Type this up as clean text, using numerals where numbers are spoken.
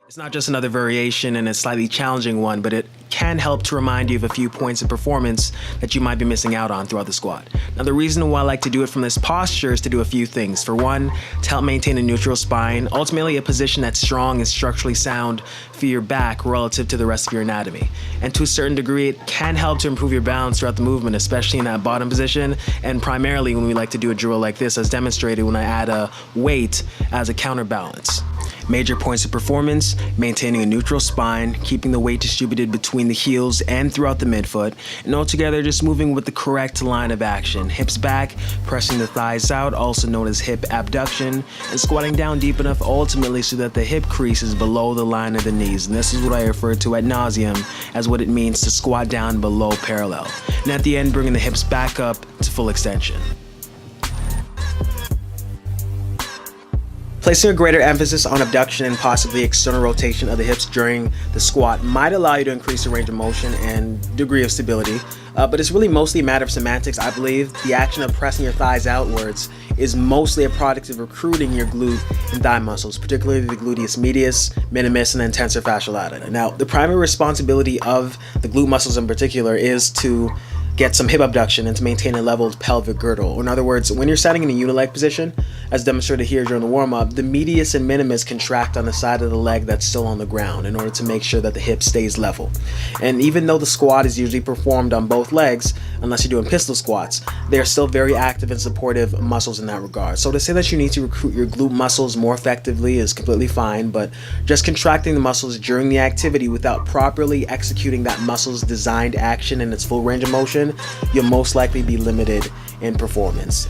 It's not just another variation and a slightly challenging one, but it can help to remind you of a few points of performance that you might be missing out on throughout the squat. Now, the reason why I like to do it from this posture is to do a few things. For one, to help maintain a neutral spine, ultimately a position that's strong and structurally sound for your back relative to the rest of your anatomy. And to a certain degree, it can help to improve your balance throughout the movement, especially in that bottom position, and primarily when we like to do a drill like this, as demonstrated when I add a weight as a counterbalance. Major points of performance: maintaining a neutral spine, keeping the weight distributed between the heels and throughout the midfoot, and altogether just moving with the correct line of action. Hips back, pressing the thighs out, also known as hip abduction, and squatting down deep enough ultimately so that the hip crease is below the line of the knees. And this is what I refer to ad nauseum as what it means to squat down below parallel. And at the end, bringing the hips back up to full extension. Placing a greater emphasis on abduction and possibly external rotation of the hips during the squat might allow you to increase the range of motion and degree of stability, but it's really mostly a matter of semantics. I believe the action of pressing your thighs outwards is mostly a product of recruiting your glute and thigh muscles, particularly the gluteus medius, minimus, and then tensor fasciae lata. Now, the primary responsibility of the glute muscles in particular is to get some hip abduction and to maintain a leveled pelvic girdle. In other words, when you're standing in a unileg position, as demonstrated here during the warm-up, the medius and minimus contract on the side of the leg that's still on the ground in order to make sure that the hip stays level. And even though the squat is usually performed on both legs, unless you're doing pistol squats, they are still very active and supportive muscles in that regard. So to say that you need to recruit your glute muscles more effectively is completely fine, but just contracting the muscles during the activity without properly executing that muscle's designed action in its full range of motion, you'll most likely be limited in performance.